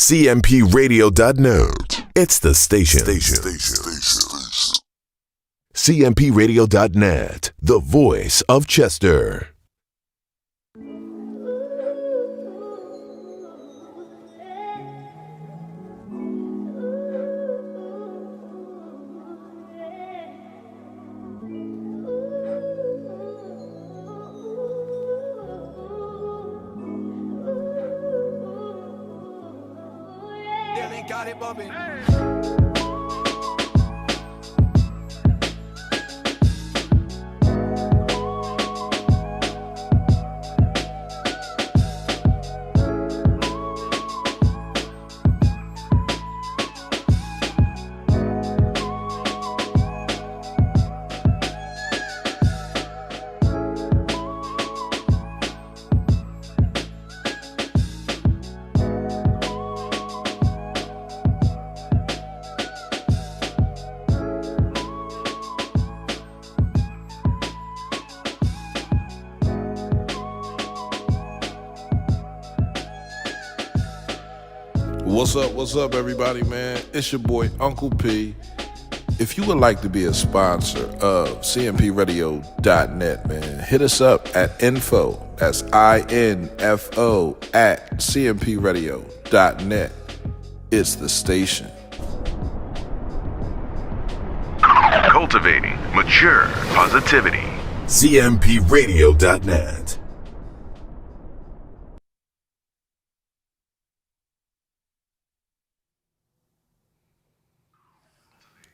CMPRadio.net. It's the station. CMPRadio.net, the voice of Chester. Got it, Bobby. What's up, everybody, man? It's your boy, Uncle P. If you would like to be a sponsor of CMPRadio.net, man, hit us up at info, that's INFO, at CMPRadio.net. It's the station. Cultivating mature positivity. CMPRadio.net.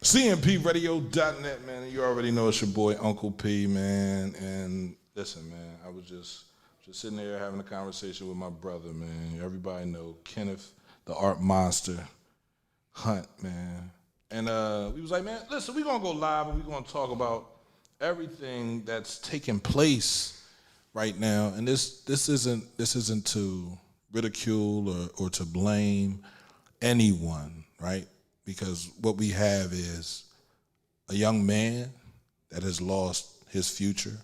CMPRadio.net, man. You already know it's your boy, Uncle P, man. And listen, man, I was just sitting there having a conversation with my brother, man. Everybody know Kenneth, the art monster, Hunt, man. And we was like, man, listen, we're going to go live and we're going to talk about everything that's taking place right now. And this isn't to ridicule or to blame anyone, right? Because what we have is a young man that has lost his future.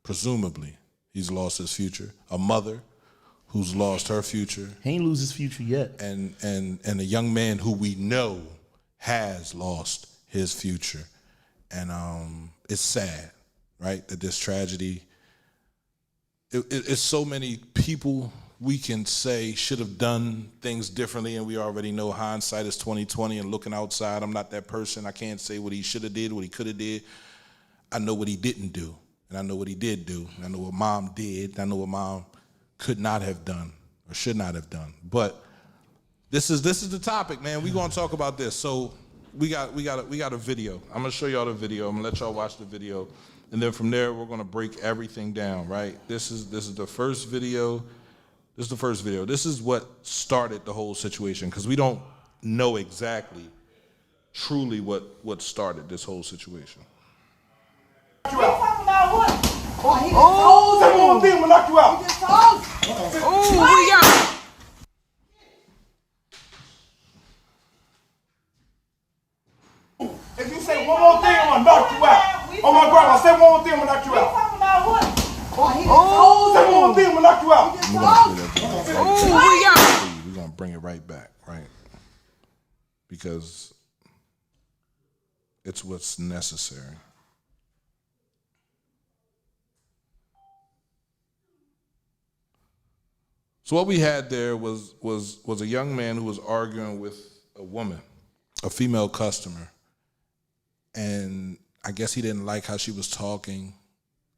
Presumably, he's lost his future. A mother who's lost her future. He ain't lose his future yet. And a young man who we know has lost his future. And it's sad, right, that this tragedy, it's so many people we can say should have done things differently, and we already know hindsight is 20/20 and looking outside. I'm not that person. I can't say what he should have did, what he could have did. I know what he didn't do, and I know what he did do. And I know what mom did, and I know what mom could not have done or should not have done. But this is the topic, man. We're gonna talk about this. So we got a video. I'm gonna show y'all the video. I'm gonna let y'all watch the video, and then from there we're gonna break everything down. Right? This is the first video. This is the first video. This is what started the whole situation, because we don't know exactly, truly what started this whole situation. You talking about what? Oh, that one thing will knock you out. Oh, we got. If you say one more thing, I'm gonna knock you out. Oh my grandma, say one more thing, I'm gonna knock you out. You talking about what? Oh, say one more thing, I'm gonna knock you out. We're gonna bring it right back, right? Because it's what's necessary. So what we had there was a young man who was arguing with a woman, a female customer, and I guess he didn't like how she was talking,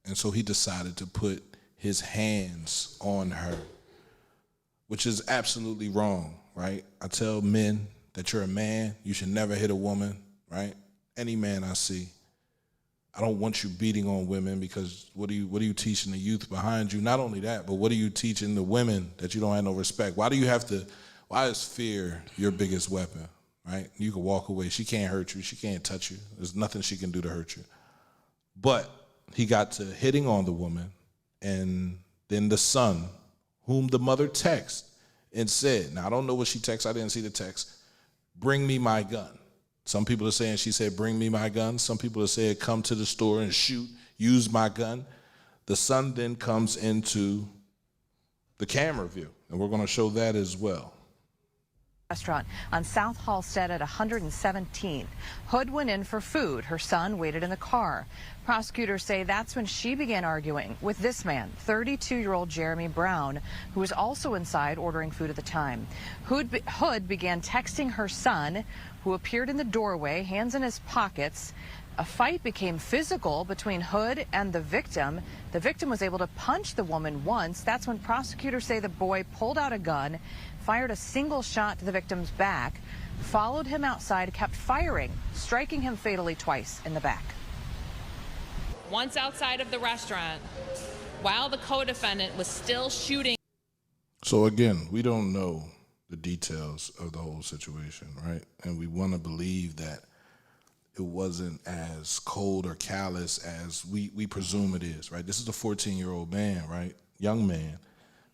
and so he decided to put his hands on her, which is absolutely wrong, right? I tell men that you're a man, you should never hit a woman, right? Any man I see. I don't want you beating on women, because what are you teaching the youth behind you? Not only that, but what are you teaching the women that you don't have no respect? Why is fear your biggest weapon, right? You can walk away. She can't hurt you. She can't touch you. There's nothing she can do to hurt you. But he got to hitting on the woman, and then the son, whom the mother texted and said, now I don't know what she texted, I didn't see the text, bring me my gun. Some people are saying she said, bring me my gun. Some people are saying, come to the store and shoot, use my gun. The son then comes into the camera view, and we're going to show that as well. Restaurant on South Halstead at 117th. Hood went in for food. Her son waited in the car. Prosecutors say that's when she began arguing with this man, 32-year-old Jeremy Brown, who was also inside ordering food at the time. Hood began texting her son, who appeared in the doorway, hands in his pockets. A fight became physical between Hood and the victim. The victim was able to punch the woman once. That's when prosecutors say the boy pulled out a gun, fired a single shot to the victim's back, followed him outside, kept firing, striking him fatally twice in the back. Once outside of the restaurant, while the co-defendant was still shooting. So again, we don't know the details of the whole situation, right? And we want to believe that it wasn't as cold or callous as we presume it is, right? This is a 14-year-old man, right? Young man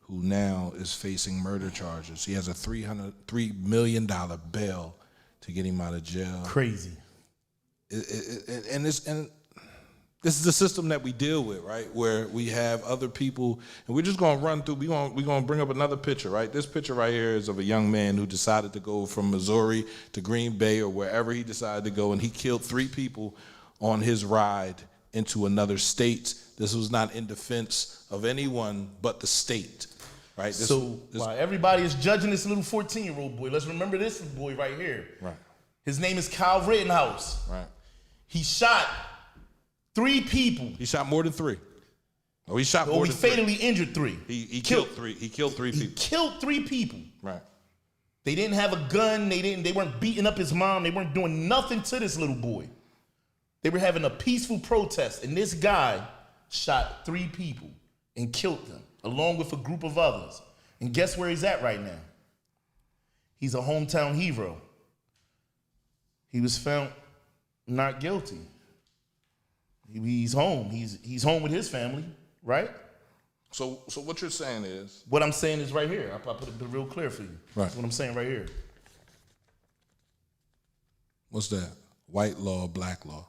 who now is facing murder charges. He has a $3 million bail to get him out of jail. Crazy. And this is the system that we deal with, right? Where we have other people, and we're just gonna run through, we're gonna bring up another picture, right? This picture right here is of a young man who decided to go from Missouri to Green Bay or wherever he decided to go, and he killed 3 people on his ride into another state. This was not in defense of anyone but the state, right? While everybody is judging this little 14-year-old boy, let's remember this boy right here. Right. His name is Kyle Rittenhouse. Right. He shot 3 people. He shot more than 3. Oh, he shot Oh, more he than 3. fatally injured 3. He killed 3. He killed 3 people. He killed 3 people. Right. They didn't have a gun. They weren't beating up his mom. They weren't doing nothing to this little boy. They were having a peaceful protest, and this guy shot 3 people and killed them, along with a group of others. And guess where he's at right now? He's a hometown hero. He was found not guilty. He's home. He's home with his family, right? So what you're saying is? What I'm saying is right here. I put it real clear for you. Right. That's what I'm saying right here. What's that? White law, black law.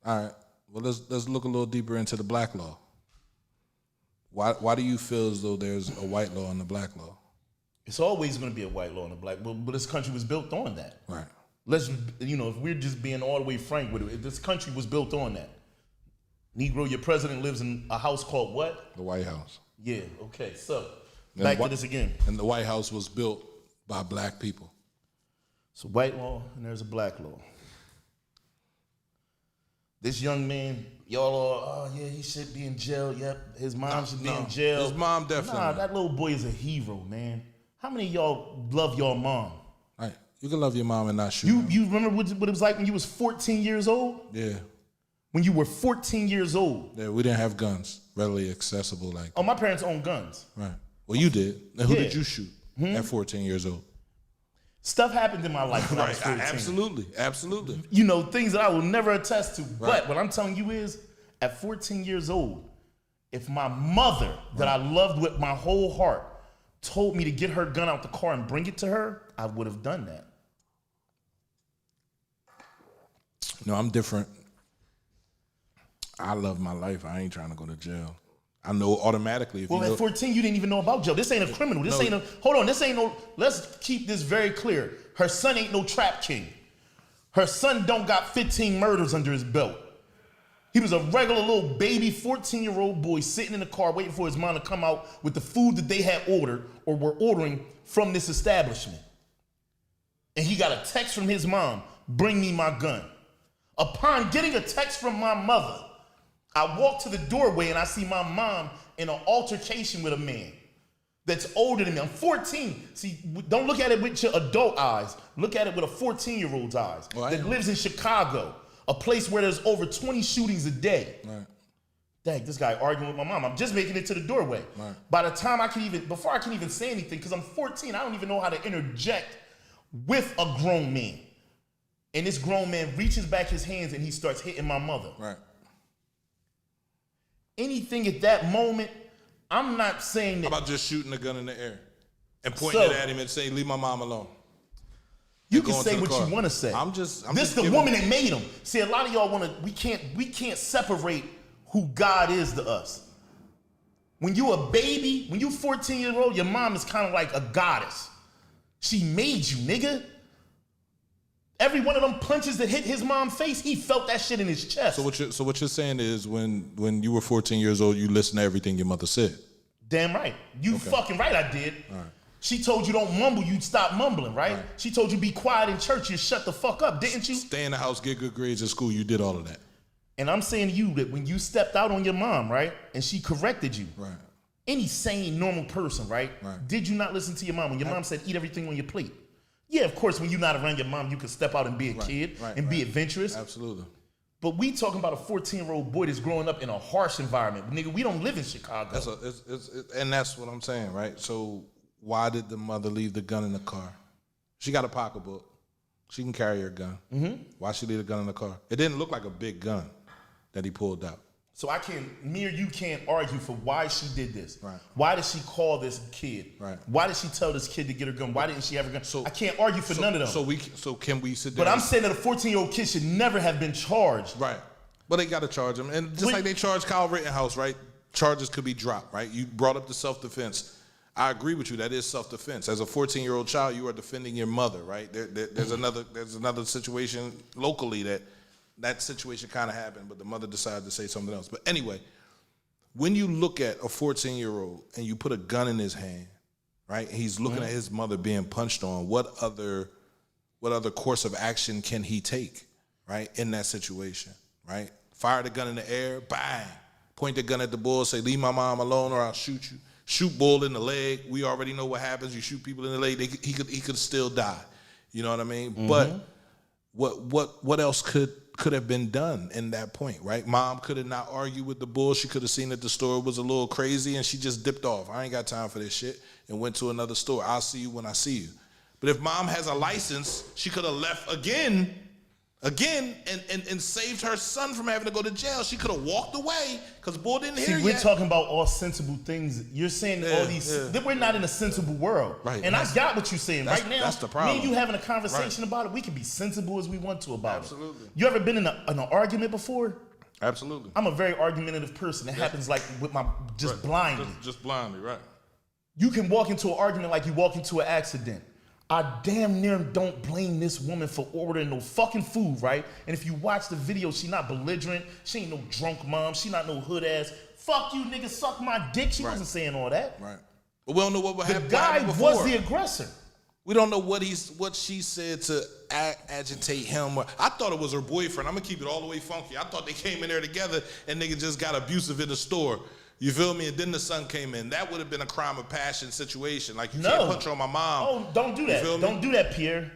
All right. Well, let's look a little deeper into the black law. Why do you feel as though there's a white law and a black law? It's always going to be a white law and a black, but this country was built on that. Right. Let's, if we're just being all the way frank with it, this country was built on that. Negro, your president lives in a house called what? The White House. Yeah, okay, so back to this again. And the White House was built by black people. It's a white law and there's a black law. This young man, y'all are, oh yeah, he should be in jail. Yep, his mom should be in jail. His mom definitely. Nah, that little boy is a hero, man. How many of y'all love your mom? Right. You can love your mom and not shoot. You remember what it was like when you was 14 years old? Yeah. When you were 14 years old. Yeah, we didn't have guns readily accessible like. Oh, my parents owned guns. Right. Well, you did. And who Yeah. did you shoot at 14 years old? Stuff happened in my life when I was 14. Absolutely. Things that I will never attest to. Right. But what I'm telling you is, at 14 years old, if my mother, that I loved with my whole heart, told me to get her gun out the car and bring it to her, I would have done that. No, I'm different. I love my life. I ain't trying to go to jail. I know automatically. If Well, at 14, you didn't even know about jail. This ain't a criminal. This ain't no, let's keep this very clear. Her son ain't no trap king. Her son don't got 15 murders under his belt. He was a regular little baby 14-year-old boy sitting in the car waiting for his mom to come out with the food that they had ordered or were ordering from this establishment. And he got a text from his mom, bring me my gun. Upon getting a text from my mother, I walk to the doorway and I see my mom in an altercation with a man that's older than me. I'm 14. See, don't look at it with your adult eyes. Look at it with a 14-year-old's eyes that lives in Chicago, a place where there's over 20 shootings a day. Right. Dang, this guy arguing with my mom. I'm just making it to the doorway. Right. By the time before I can even say anything, because I'm 14, I don't even know how to interject with a grown man. And this grown man reaches back his hands and he starts hitting my mother. Right. Anything at that moment, I'm not saying that. How about just shooting the gun in the air and pointing it at him and saying, leave my mom alone? You can say what you want to say. This the woman that made him. See, a lot of y'all we can't separate who God is to us. When you a baby, when you 14-year-old, your mom is kind of like a goddess. She made you, nigga. Every one of them punches that hit his mom's face, he felt that shit in his chest. So what you're saying is when you were 14 years old, you listened to everything your mother said. Damn right. You fucking right, I did. All right. She told you don't mumble, you'd stop mumbling, right? Right. She told you be quiet in church, you shut the fuck up, didn't you? Stay in the house, get good grades in school. You did all of that. And I'm saying to you that when you stepped out on your mom, right, and she corrected you, Right. any sane, normal person, right, did you not listen to your mom when your mom said eat everything on your plate? Yeah, of course, when you're not around your mom, you can step out and be a kid and be adventurous. Absolutely. But we talking about a 14-year-old boy that's growing up in a harsh environment. Nigga, we don't live in Chicago. And that's what I'm saying, right? So why did the mother leave the gun in the car? She got a pocketbook. She can carry her gun. Mm-hmm. Why she leave the gun in the car? It didn't look like a big gun that he pulled out. So me or you can't argue for why she did this. Right. Why did she call this kid? Right. Why did she tell this kid to get her gun? Why didn't she have her gun? I can't argue for none of them. So can we sit there? But I'm saying that a 14-year-old kid should never have been charged. Right. But they got to charge him. And just like they charged Kyle Rittenhouse, right? Charges could be dropped, right? You brought up the self-defense. I agree with you. That is self-defense. As a 14-year-old child, you are defending your mother, right? There's another situation locally that situation kind of happened, but the mother decided to say something else. But anyway, when you look at a 14-year-old and you put a gun in his hand, right? He's looking at his mother being punched on. What other course of action can he take, right? In that situation, right? Fire the gun in the air, bang. Point the gun at the bull, say, leave my mom alone or I'll shoot you. Shoot bull in the leg. We already know what happens. You shoot people in the leg, he could still die. You know what I mean? Mm-hmm. But what else could have been done in that point, right? Mom could have not argued with the bull. She could have seen that the store was a little crazy and she just dipped off. I ain't got time for this shit, and went to another store. I'll see you when I see you. But if mom has a license, she could have left again, and saved her son from having to go to jail. She could have walked away because bull didn't hear you. We're talking about all sensible things. You're saying all these, that we're not in a sensible world. Right. And I got what you're saying. Right now, that's the problem. Me and you having a conversation about it, we can be sensible as we want to about Absolutely. it. You ever been in an argument before? Absolutely. I'm a very argumentative person. It happens like with my, blindly. Just blindly, right. You can walk into an argument like you walk into an accident. I damn near don't blame this woman for ordering no fucking food, right? And if you watch the video, she not belligerent. She ain't no drunk mom. She not no hood ass. Fuck you, nigga, suck my dick. She wasn't saying all that. Right. But we don't know what would happen. The guy before. was the aggressor. We don't know what she said to agitate him. I thought it was her boyfriend. I'm gonna keep it all the way funky. I thought they came in there together and nigga just got abusive in the store. You feel me? And then the son came in. That would have been a crime of passion situation. Like, you can't punch on my mom. Oh, don't do that. Don't do that, Pierre.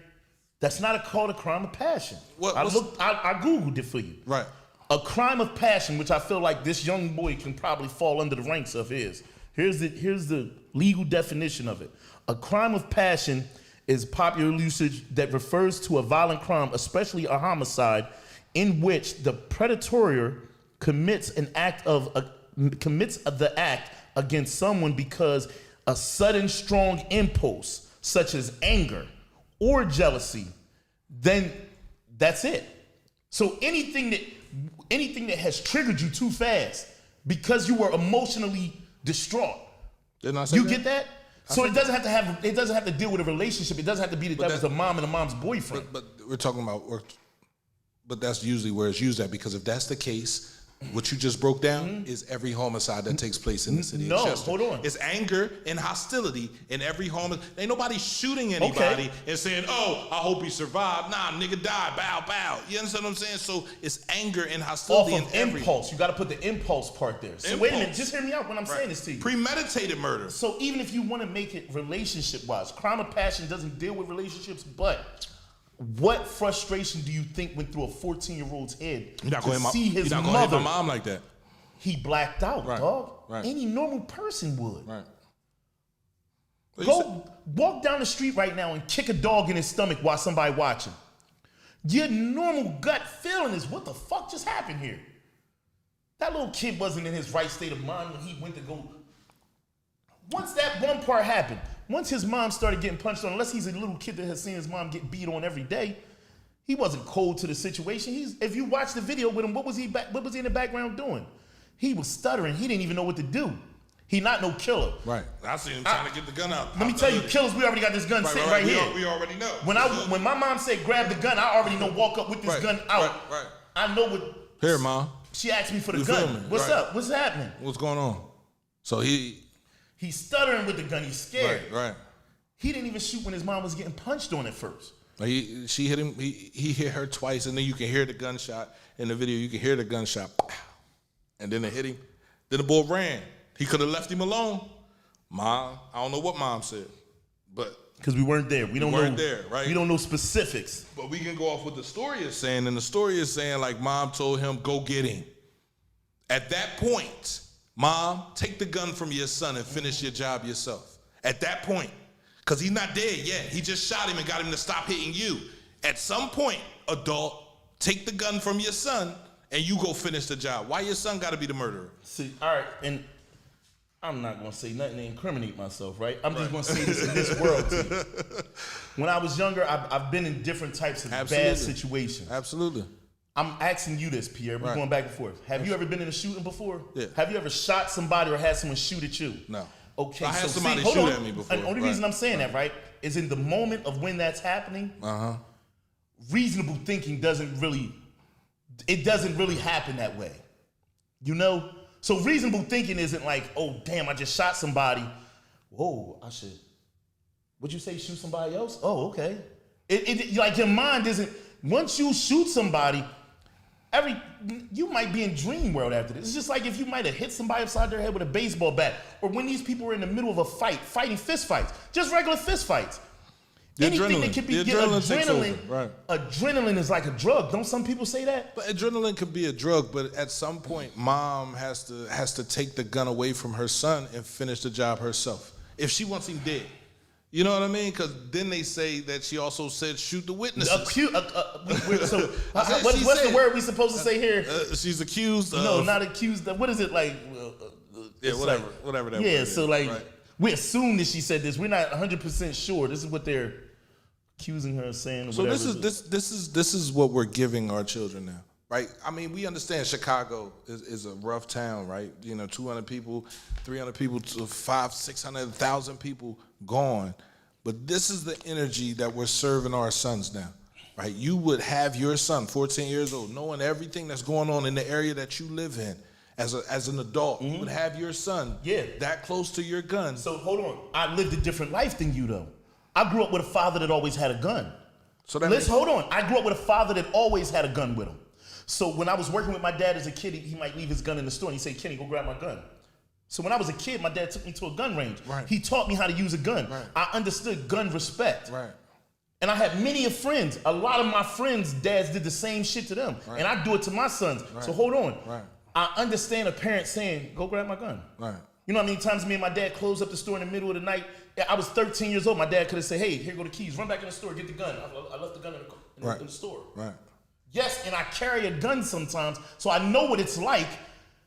That's not called a crime of passion. I Googled it for you. Right. A crime of passion, which I feel like this young boy can probably fall under the ranks of is. Here's the legal definition of it. A crime of passion is popular usage that refers to a violent crime, especially a homicide, in which the predator commits the act against someone because a sudden strong impulse, such as anger or jealousy, then that's it. So anything that has triggered you too fast because you were emotionally distraught. Didn't I say you that? Get that? So it doesn't have to deal with a relationship. It doesn't have to be that was the mom and the mom's boyfriend. But we're talking about, but that's usually where it's used at, because if that's the case, what you just broke down is every homicide that takes place in the city of Chester. Hold on. It's anger and hostility in every home. Ain't nobody shooting anybody and saying, oh, I hope he survived. Nah, nigga died. Bow, bow. You understand what I'm saying? So it's anger and hostility off of impulse. You got to put the impulse part there. So wait a minute. Just hear me out when I'm saying this to you. Premeditated murder. So even if you want to make it relationship-wise, crime of passion doesn't deal with relationships, but what frustration do you think went through a 14-year-old's head to see his mother? Hit my mom like that. He blacked out, dog. Right. Any normal person would. Right. Go walk down the street right now and kick a dog in his stomach while somebody watching. Your normal gut feeling is, what the fuck just happened here? That little kid wasn't in his right state of mind when he went to go. Once that one part happened, once his mom started getting punched on, unless he's a little kid that has seen his mom get beat on every day, he wasn't cold to the situation. If you watch the video with him, what was he in the background doing? He was stuttering. He didn't even know what to do. He not no killer. Right. I seen him trying to get the gun out. Let me tell you, killers, we already got this gun sitting right here. We already know. When my mom said grab the gun, I already know walk up with this gun out. Right. I know what. Here, Mom. She asked me for the You feel gun. me? What's Right. up? What's happening? What's going on? So He's stuttering with the gun. He's scared. Right. He didn't even shoot when his mom was getting punched on at first. Like she hit him. He hit her twice, and then you can hear the gunshot in the video. You can hear the gunshot, and then it hit him. Then the boy ran. He could have left him alone. Mom, I don't know what Mom said, but because we weren't there. We weren't there, right? We don't know specifics. But we can go off what the story is saying, and the story is saying like Mom told him, "Go get him." At that point, Mom, take the gun from your son and finish your job yourself. At that point. Because he's not dead yet. He just shot him and got him to stop hitting you. At some point, adult, take the gun from your son and you go finish the job. Why your son got to be the murderer? See, all right, and I'm not going to say nothing to incriminate myself, right? I'm just going to say this in this world to you. When I was younger, I've been in different types of bad situations. Absolutely. I'm asking you this, Pierre. We're going back and forth. Have you ever been in a shooting before? Yeah. Have you ever shot somebody or had someone shoot at you? No. Okay, I had so somebody hold shoot on. at me before. And the only reason I'm saying that, right, is in the moment of when that's happening, reasonable thinking doesn't really happen that way. You know? So reasonable thinking isn't like, oh, damn, I just shot somebody. Whoa, I should, would you say shoot somebody else? Oh, okay. It like your mind isn't, once you shoot somebody, you might be in dream world after this. It's just like if you might have hit somebody upside their head with a baseball bat, or when these people are in the middle of a fight, fighting fist fights, just regular fist fights. Anything that can be adrenaline. Right. Adrenaline is like a drug. Don't some people say that? But adrenaline could be a drug, but at some point, Mom has to take the gun away from her son and finish the job herself. If she wants him dead. You know what I mean? Because then they say that she also said shoot the witnesses. What's the word we supposed to say here? She's accused of... No, not accused of... What is it like? Yeah, whatever that word is. So like, right. We assume that she said this. We're not 100% sure. This is what they're accusing her of saying. Or so whatever. this is what we're giving our children now. Right? I mean, we understand Chicago is a rough town, right? 200 people, 300 people, to 500, 600, 1,000 people gone. But this is the energy that we're serving our sons now, right? You would have your son, 14 years old, knowing everything that's going on in the area that you live in. As an adult, you would have your son that close to your gun. So hold on. I lived a different life than you, though. I grew up with a father that always had a gun. So hold on. I grew up with a father that always had a gun with him. So when I was working with my dad as a kid, he might leave his gun in the store and he'd say, Kenny, go grab my gun. So when I was a kid, my dad took me to a gun range. Right. He taught me how to use a gun. Right. I understood gun respect. Right. And I had many friends. A lot of my friends' dads did the same shit to them. Right. And I do it to my sons. Right. So hold on. Right. I understand a parent saying, go grab my gun. Right. You know how many times me and my dad closed up the store in the middle of the night? I was 13 years old. My dad could have said, hey, here go the keys. Run back in the store, get the gun. I left the gun in the store. Right. Yes, and I carry a gun sometimes, so I know what it's like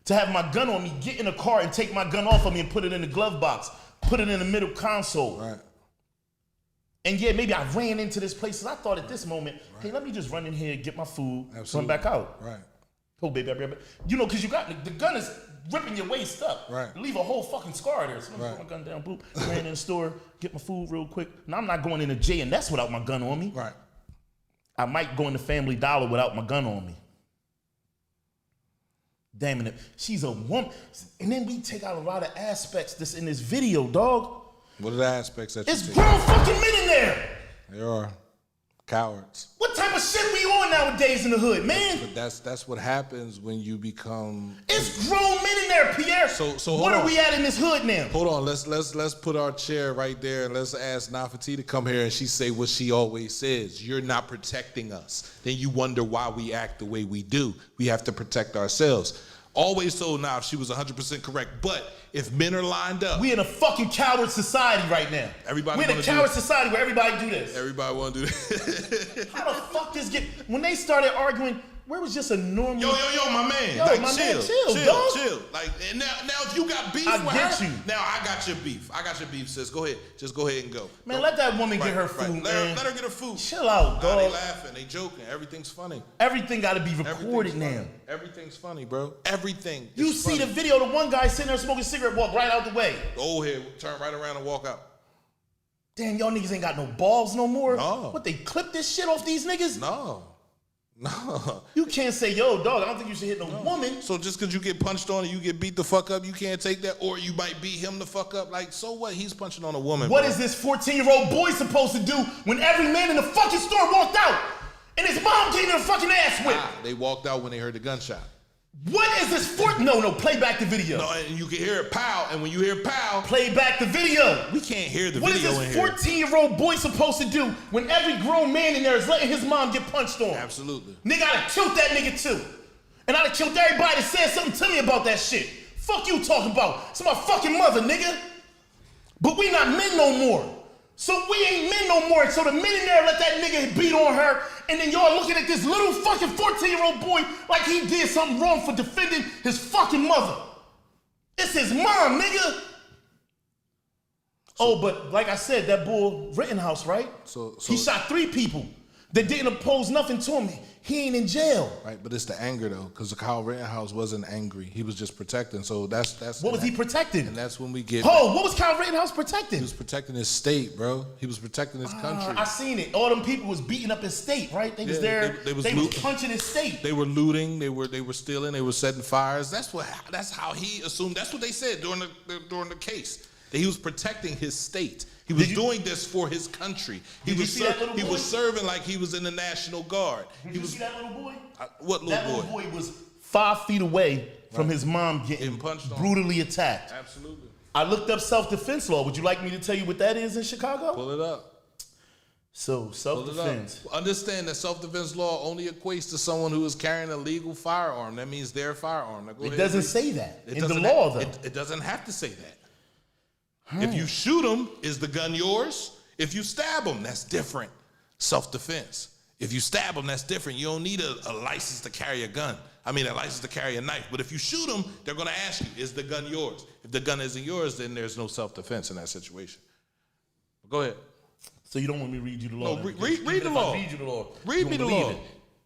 to have my gun on me, get in a car and take my gun off of me and put it in the glove box, put it in the middle console. Right. And yeah, maybe I ran into this place, and I thought at this moment, hey, let me just run in here, get my food, run back out. Right. Oh, baby, because you got the gun is ripping your waist up. Right. Leave a whole fucking scar there. So let me put my gun down, boop, ran in the store, get my food real quick. Now I'm not going into J&S without my gun on me. Right. I might go into Family Dollar without my gun on me. Damn it, she's a woman. And then we take out a lot of aspects that's in this video, dog. What are the aspects that it's you take? grown fucking men in there. They are cowards. What type of shit we on nowadays in the hood, man? But that's what happens when you become. It's grown men in there, Pierre. So what are we at in this hood now? Hold on, let's put our chair right there and let's ask Nafati to come here and she say what she always says. You're not protecting us. Then you wonder why we act the way we do. We have to protect ourselves. Always told now she was 100% correct. But if men are lined up, we in a fucking coward society right now. Everybody we in a coward society where everybody do this. Everybody want to do this. How the fuck this get? When they started arguing, where was just a normal. Yo, my man. Yo, like, my chill, man, chill, dog. chill. Like, and now if you got beef I with get her, you. now I got your beef, sis. Go ahead. Just go ahead and go. Man, let that woman get her food, man. Let her get her food. Chill out, Nah, dog. they laughing, they joking. Everything's funny. Everything got to be recorded Everything's now. funny. Everything's funny, bro. Everything. You is see funny. the video, the one guy sitting there smoking a cigarette, walk right out the way. The old head turn right around and walk out. Damn, y'all niggas ain't got no balls no more. No. What, they clip this shit off these niggas? No. You can't say, yo, dog, I don't think you should hit no woman. So just because you get punched on and you get beat the fuck up, you can't take that? Or you might beat him the fuck up? Like, so what? He's punching on a woman, What bro. is this 14-year-old boy supposed to do when every man in the fucking store walked out and his mom came in a fucking ass whip? They walked out when they heard the gunshot. What is this No, play back the video. No, and you can hear it pow, and when you hear pow, Play back the video. we can't hear the What is video in this here. 14-year-old boy supposed to do when every grown man in there is letting his mom get punched on? Absolutely. Nigga, I'd have killed that nigga too. And I'd have killed everybody that said something to me about that shit. Fuck you talking about. It's my fucking mother, nigga. But we not men no more. So we ain't men no more. So the men in there let that nigga beat on her, and then y'all looking at this little fucking 14-year-old boy like he did something wrong for defending his fucking mother. It's his mom, nigga. Oh, but like I said, that bull Rittenhouse, right? So He shot 3 people that didn't oppose nothing to him. He ain't in jail. Right, but it's the anger though, because Kyle Rittenhouse wasn't angry. He was just protecting. So that's What was he protecting? And that's when we get. Oh, what was Kyle Rittenhouse He protecting? was protecting his state, bro. He was protecting his country. I seen it. All them people was beating up his state, right? They was Yeah, there. they was They loot- was punching his state. They were looting. They were stealing. They were setting fires. That's how he assumed. That's what they said during the case. That he was protecting his state. He was doing this for his country. He Did you was see that little he boy? was serving like he was in the National Guard. Did He you was see that little boy? what little That boy? little boy was 5 feet away from his mom getting Getting punched on. brutally attacked. Absolutely. I looked up self-defense law. Would you like me to tell you what that is in Chicago? Pull it up. So Pull it self-defense. up. Understand that self-defense law only equates to someone who is carrying a legal firearm. That means their firearm. Now go It ahead doesn't and read. say that It in the doesn't law, ha- though. It doesn't have to say that. If you shoot him, is the gun yours? If you stab him, that's different. Self-defense. If you stab him, that's different. You don't need a license to carry a gun. I mean, a license to carry a knife. But if you shoot him, they're going to ask you, is the gun yours? If the gun isn't yours, then there's no self-defense in that situation. Go ahead. So you don't want me to read you the law? No, then? read Even the if law. I read you the law. Read you me the don't believe law. it.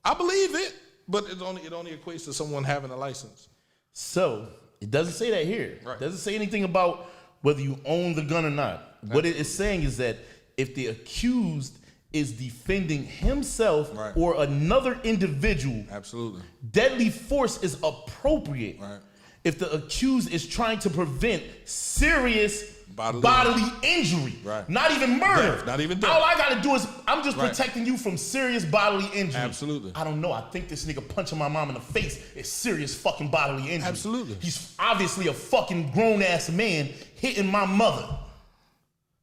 I believe it, but it only equates to someone having a license. So it doesn't say that here. Right. It doesn't say anything about whether you own the gun or not. What it is saying is that if the accused is defending himself Right. or another individual, Absolutely. deadly force is appropriate. Right. If the accused is trying to prevent serious Bodily- bodily injury, Right. not even murder. Death, not even death. All I gotta do is I'm just Right. protecting you from serious bodily injury. Absolutely. I don't know. I think this nigga punching my mom in the face is serious fucking bodily injury. Absolutely. He's obviously a fucking grown ass man hitting my mother.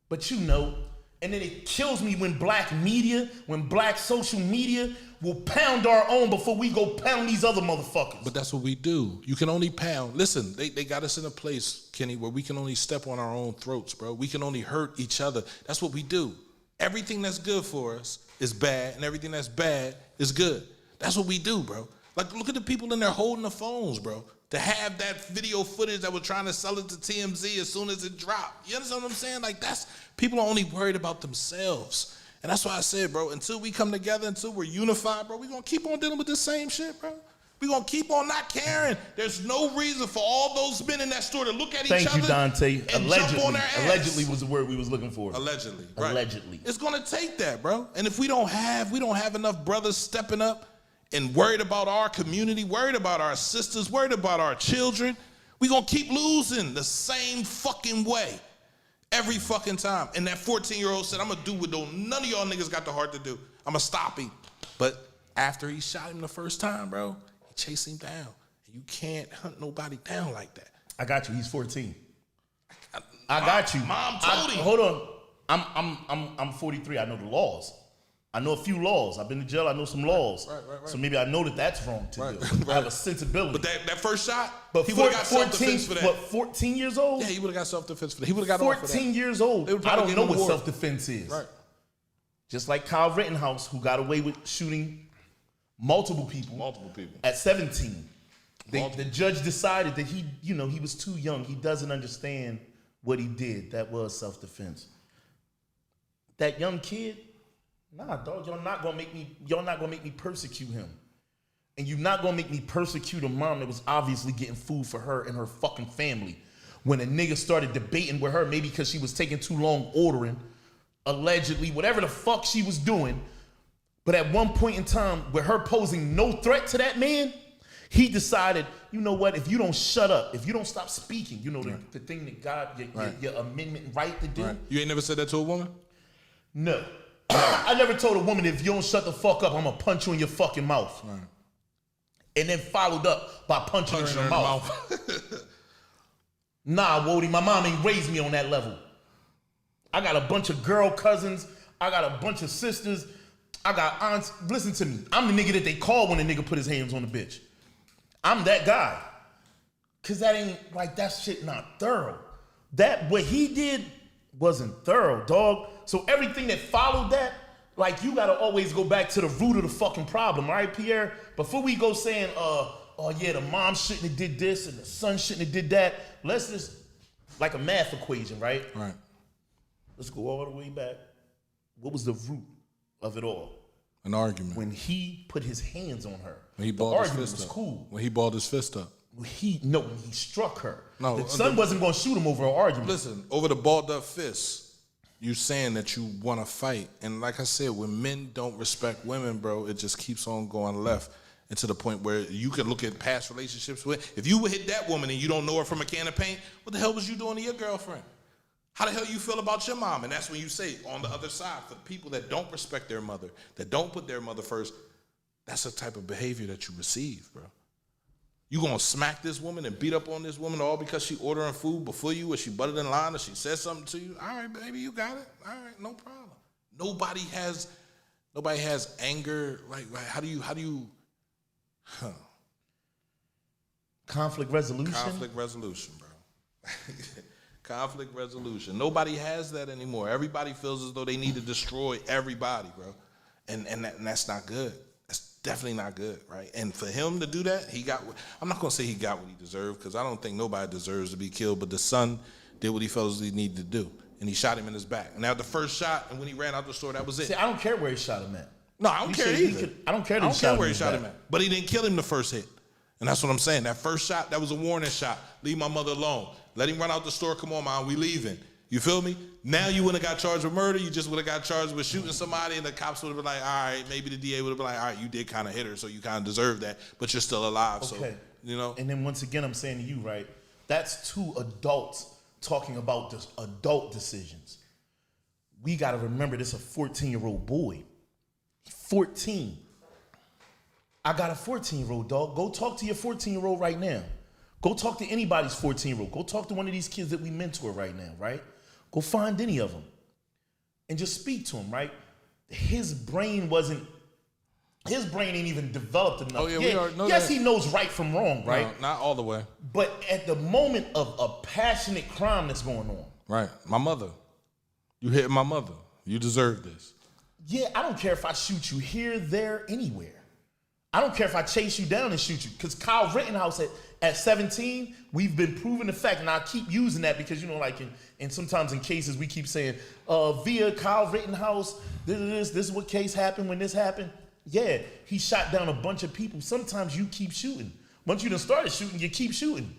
But you know, and then it kills me when black media, when black social media will pound our own before we go pound these other motherfuckers. But that's what we do. You can only pound. Listen, they got us in a place, Kenny, where we can only step on our own throats, bro. We can only hurt each other. That's what we do. Everything that's good for us is bad, and everything that's bad is good. That's what we do, bro. Like, look at the people in there holding the phones, bro. To have that video footage that were trying to sell it to TMZ as soon as it dropped. You understand what I'm saying? Like, that's, people are only worried about themselves. And that's why I said, bro, until we come together, until we're unified, bro, we're going to keep on dealing with this same shit, bro. We're going to keep on not caring. There's no reason for all those men in that store to look at each other. Thank you, Dante. And jump on their ass. Allegedly was the word we was looking for. Allegedly, right. Allegedly. It's going to take that, bro. And if we don't have enough brothers stepping up and worried about our community, worried about our sisters, worried about our children, we're going to keep losing the same fucking way every fucking time. And that 14-year-old said, I'm going to do what none of y'all niggas got the heart to do. I'm going to stop him. But after he shot him the first time, bro, he chased him down. You can't hunt nobody down like that. I got you. He's 14. I got you. Mom told him. Hold on. I'm 43. I know the laws. I know a few laws. I've been to jail. I know some laws. Right. So maybe I know that that's wrong to do. I have a sensibility. But that first shot, But he would have got 14, self-defense for that. what, 14 years old? Yeah, he would have got self-defense for that. He would have got off for that. 14 years old. They would I probably don't give know him what a warrant. self-defense is. Right. Just like Kyle Rittenhouse, who got away with shooting multiple people. Multiple people. At 17. The judge decided that he was too young. He doesn't understand what he did. That was self-defense. That young kid, nah, dog, y'all not gonna make me persecute him. And you're not gonna make me persecute a mom that was obviously getting food for her and her fucking family. When a nigga started debating with her, maybe because she was taking too long ordering, allegedly, whatever the fuck she was doing. But at one point in time, with her posing no threat to that man, he decided, you know what, if you don't shut up, if you don't stop speaking, the thing that God, your amendment right to do. Right. You ain't never said that to a woman? No. I never told a woman, if you don't shut the fuck up, I'm gonna punch you in your fucking mouth. Right. And then followed up by punching her in the mouth. Nah, Wody, my mom ain't raised me on that level. I got a bunch of girl cousins. I got a bunch of sisters. I got aunts. Listen to me. I'm the nigga that they call when a nigga put his hands on the bitch. I'm that guy. Cause that shit not thorough. What he did wasn't thorough, dog. So everything that followed that, like, you gotta always go back to the root of the fucking problem, all right, Pierre? Before we go saying, oh yeah, the mom shouldn't have did this and the son shouldn't have did that, let's just, like a math equation, right? Right. Let's go all the way back. What was the root of it all? An argument. When he put his hands on her. When he the balled his argument fist was up. cool. When he balled his fist up. When he struck her. No, the son wasn't gonna shoot him over an argument. Listen, over the balled up fist, you saying that you want to fight. And like I said, when men don't respect women, bro, it just keeps on going left. And to the point where you can look at past relationships with, if you would hit that woman and you don't know her from a can of paint, what the hell was you doing to your girlfriend? How the hell you feel about your mom? And that's when you say, on the other side, for the people that don't respect their mother, that don't put their mother first, that's the type of behavior that you receive, bro. You gonna smack this woman and beat up on this woman all because she ordering food before you, or she butted in line, or she said something to you? All right, baby, you got it. All right, no problem. Nobody has anger. Like how do you? Conflict resolution? Conflict resolution, bro. Conflict resolution. Nobody has that anymore. Everybody feels as though they need to destroy everybody, bro. And that's not good. That's definitely not good, right? And for him to do that, I'm not going to say he got what he deserved, because I don't think nobody deserves to be killed, but the son did what he felt as he needed to do. And he shot him in his back. Now, the first shot, and when he ran out the store, that was it. See, I don't care where he shot him at. No, I don't care either. I don't care where he shot him at. But he didn't kill him the first hit. And that's what I'm saying. That first shot, that was a warning shot. Leave my mother alone. Let him run out the store. Come on, Mom, we leaving. You feel me? Now you wouldn't have got charged with murder. You just would have got charged with shooting somebody, and the cops would have been like, all right, maybe the DA would have been like, all right, you did kind of hit her, so you kind of deserve that, but you're still alive. Okay. So, you know? And then once again, I'm saying to you, right, that's two adults talking about just adult decisions. We got to remember this is a 14-year-old boy. 14. I got a 14-year-old, dog. Go talk to your 14-year-old right now. Go talk to anybody's 14-year-old. Go talk to one of these kids that we mentor right now, right? Go find any of them and just speak to him, right? His brain ain't even developed enough. Oh, yeah, yes, he knows right from wrong, right? No, not all the way. But at the moment of a passionate crime that's going on. Right. My mother. You hit my mother. You deserve this. Yeah, I don't care if I shoot you here, there, anywhere. I don't care if I chase you down and shoot you. Because Kyle Rittenhouse at 17, we've been proving the fact, and I keep using that because, you know, like in sometimes in cases we keep saying, via Kyle Rittenhouse, this is what case happened when this happened. Yeah, he shot down a bunch of people. Sometimes you keep shooting. Once you done started shooting, you keep shooting.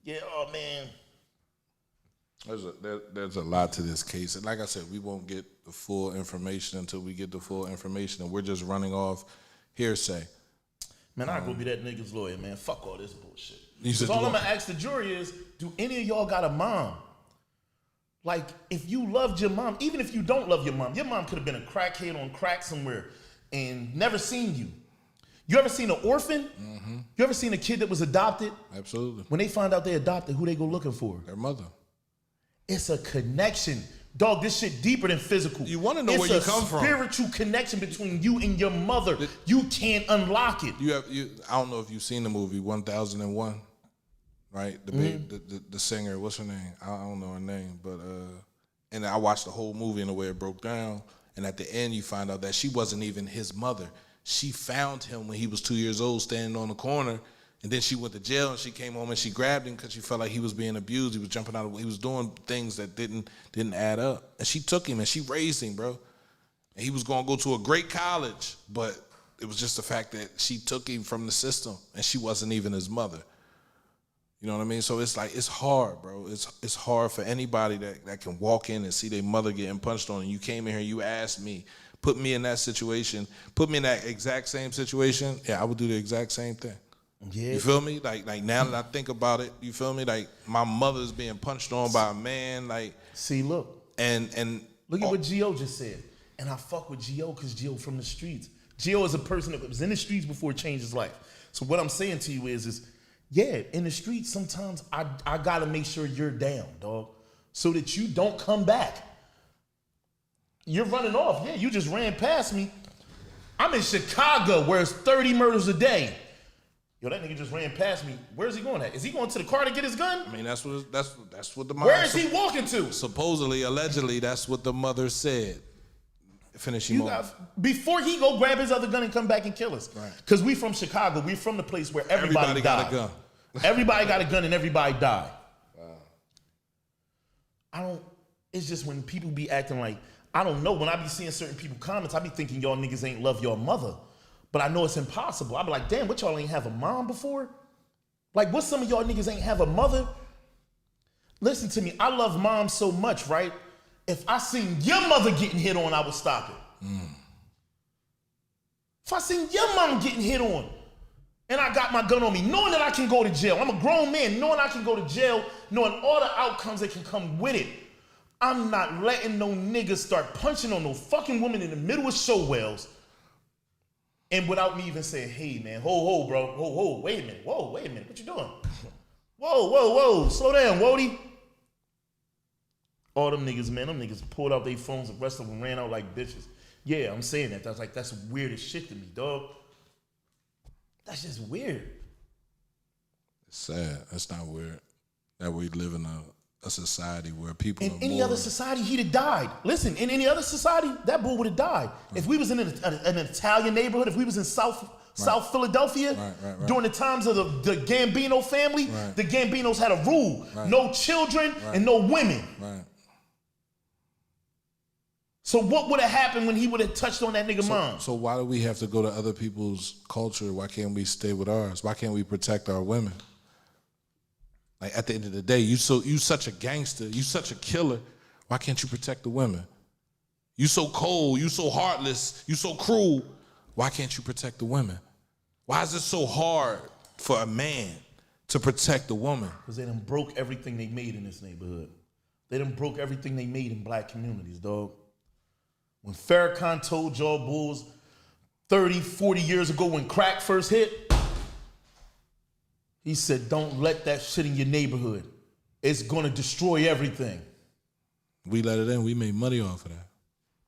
Yeah, oh man. There's a lot to this case. And like I said, we won't get the full information until we get the full information, and we're just running off hearsay. Man, I go be that nigga's lawyer, man. Fuck all this bullshit. Because all I'm gonna ask the jury is, do any of y'all got a mom? Like, if you loved your mom, even if you don't love your mom could have been a crackhead on crack somewhere and never seen you. You ever seen an orphan? Mm-hmm. You ever seen a kid that was adopted? Absolutely. When they find out they adopted, who they go looking for? Their mother. It's a connection. Dog, this shit deeper than physical. You want to know where you come from. It's a spiritual connection between you and your mother. You can't unlock it. I don't know if you've seen the movie 1001, right? The singer, what's her name? I don't know her name, but and I watched the whole movie in the way it broke down. And at the end, you find out that she wasn't even his mother. she found him when he was 2 years old standing on the corner, and then she went to jail and she came home and she grabbed him because she felt like he was being abused. He was jumping out of, he was doing things that didn't add up. And she took him and she raised him, bro. And he was gonna go to a great college, but it was just the fact that she took him from the system and she wasn't even his mother. You know what I mean? So it's like, it's hard, bro. It's hard for anybody that can walk in and see their mother getting punched on, and you came in here, you asked me, put me in that situation, put me in that exact same situation, yeah, I would do the exact same thing. Yeah. You feel me? Like now that I think about it, you feel me? Like my mother's being punched on by a man, like. See, look. And look at what Gio just said. And I fuck with Gio because Gio from the streets. Gio is a person that was in the streets before it changed his life. So what I'm saying to you is yeah, in the streets, sometimes I gotta make sure you're down, dog, so that you don't come back. You're running off. Yeah, you just ran past me. I'm in Chicago where it's 30 murders a day. Yo, that nigga just ran past me. Where's he going at? Is he going to the car to get his gun? I mean, that's what the mother. Where is he walking to? Supposedly, allegedly, that's what the mother said. Finish him off. Before he go grab his other gun and come back and kill us. Right. Because we from Chicago. We from the place where everybody died. Got a gun. Everybody got a gun and everybody died. Wow. It's just when people be acting like, I don't know, when I be seeing certain people comments, I be thinking y'all niggas ain't love your mother. But I know it's impossible. I be like, damn, what y'all ain't have a mom before? Like, what some of y'all niggas ain't have a mother? Listen to me, I love mom so much, right? If I seen your mother getting hit on, I would stop it. If I seen your mom getting hit on, and I got my gun on me, knowing that I can go to jail. I'm a grown man, knowing I can go to jail, knowing all the outcomes that can come with it. I'm not letting no niggas start punching on no fucking woman in the middle of Showwells, and without me even saying, hey man, ho, bro, ho, wait a minute, what you doing? Whoa, slow down, Wody. All them niggas, man, them niggas pulled out their phones, the rest of them ran out like bitches. Yeah, I'm saying that. That's weird as shit to me, dog. That's just weird. It's sad. That's not weird. That we live in a society where people in any other society, he'd have died. Listen, in any other society, that boy would have died. Right. If we was in an Italian neighborhood, if we was in South Philadelphia, during the times of the Gambino family, the Gambinos had a rule. No children and no women. Right. So what would have happened when he would have touched on that nigga mom? So why do we have to go to other people's culture? Why can't we stay with ours? Why can't we protect our women? Like at the end of the day, you such a gangster, you such a killer. Why can't you protect the women? You so cold, you so heartless, you so cruel. Why can't you protect the women? Why is it so hard for a man to protect the woman? Because they done broke everything they made in this neighborhood. They done broke everything they made in black communities, dog. When Farrakhan told y'all bulls 30, 40 years ago when crack first hit, he said, don't let that shit in your neighborhood. It's gonna destroy everything. We let it in, we made money off of that.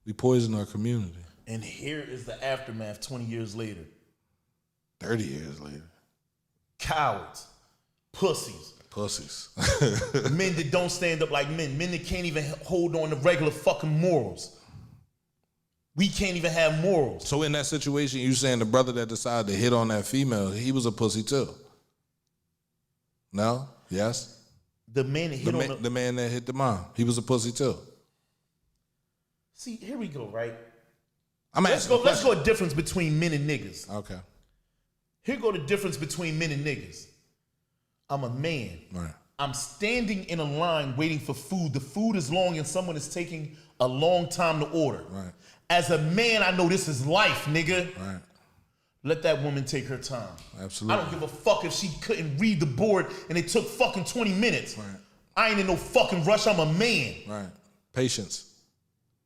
We poisoned our community. And here is the aftermath 20 years later. 30 years later. Cowards, pussies. Men that don't stand up like men that can't even hold on to regular fucking morals. We can't even have morals. So in that situation, you saying the brother that decided to hit on that female, he was a pussy too? No? Yes? The man that hit the man that hit the mom, he was a pussy too. See, here we go, right? Let's go a difference between men and niggas. Okay. Here go the difference between men and niggas. I'm a man. Right. I'm standing in a line waiting for food. The food is long and someone is taking a long time to order. Right. As a man, I know this is life, nigga. Right. Let that woman take her time. Absolutely. I don't give a fuck if she couldn't read the board and it took fucking 20 minutes. Right. I ain't in no fucking rush. I'm a man. Right. Patience.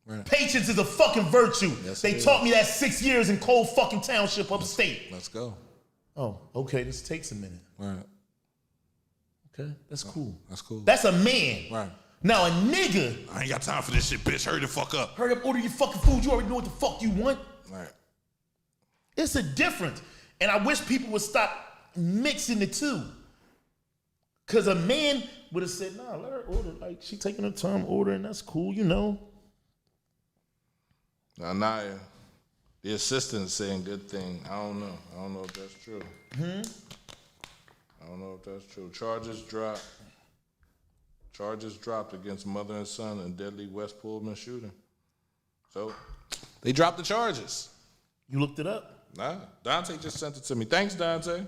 Right. Patience is a fucking virtue. Yes, they taught me that 6 years in Cold fucking Township upstate. Let's go. Oh, okay. This takes a minute. Right. Okay, that's cool. That's cool. That's a man. Right. Now a nigga. I ain't got time for this shit, bitch. Hurry the fuck up. Hurry up, order your fucking food. You already know what the fuck you want. Right. It's a difference. And I wish people would stop mixing the two. Cause a man would have said, nah, let her order. Like, she taking her time ordering, that's cool, you know. Now, Naya, The assistant saying good thing. I don't know. I don't know if that's true. I don't know if that's true. Charges dropped. Charges dropped against mother and son in deadly West Pullman shooting. So they dropped the charges. You looked it up? Nah, Dante just sent it to me. Thanks, Dante.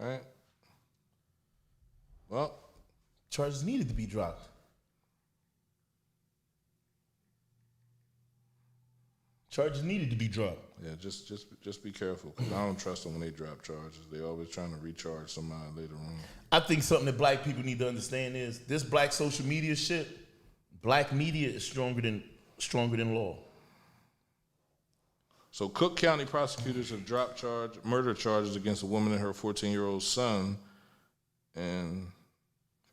All right. Well, charges needed to be dropped. Charges needed to be dropped. Yeah, just be careful. 'Cause I don't trust them when they drop charges. They always trying to recharge somebody later on. I think something that black people need to understand is this black social media shit. Black media is stronger than law. So Cook County prosecutors have dropped murder charges against a woman and her 14-year-old son. And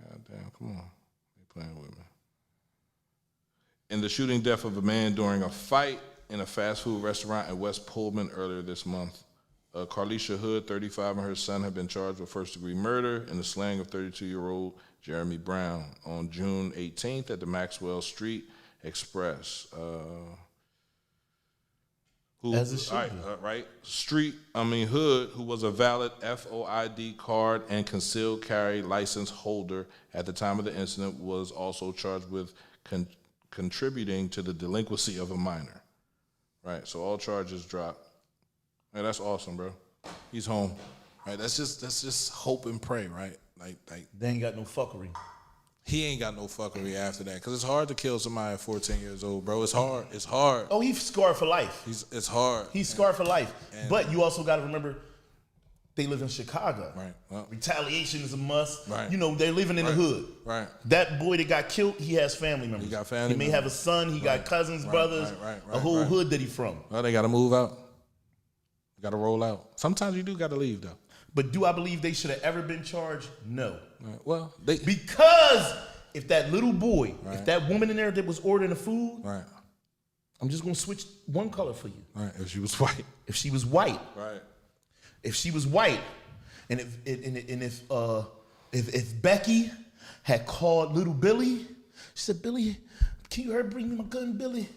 goddamn, come on, they playing with me. In the shooting death of a man during a fight in a fast food restaurant in West Pullman earlier this month. Carlisha Hood, 35, and her son have been charged with first-degree murder in the slaying of 32-year-old Jeremy Brown on June 18th at the Maxwell Street Express. As it should be. Hood, who was a valid FOID card and concealed carry license holder at the time of the incident, was also charged with contributing to the delinquency of a minor. Right, so all charges dropped. Hey, that's awesome, bro. He's home. Right, that's just hope and pray, right? Like they ain't got no fuckery. He ain't got no fuckery after that, because it's hard to kill somebody at 14 years old, bro. It's hard. It's hard. Oh, he's scarred for life. It's hard. He's scarred for life. But you also got to remember, they live in Chicago. Right. Well, retaliation is a must. Right. You know, they're living in the hood. Right. That boy that got killed, he has family members. He got family He may have a son. He got cousins, brothers. A whole hood that he from. Well, they got to move out. Got to roll out. Sometimes you do got to leave, though. But do I believe they should have ever been charged? No. Right. Well, because if that little boy, if that woman in there that was ordering the food, I'm just gonna switch one color for you. Right. If she was white. If she was white. Right. If she was white, and if Becky had called little Billy, she said, "Billy, can you hurry bring me my gun, Billy?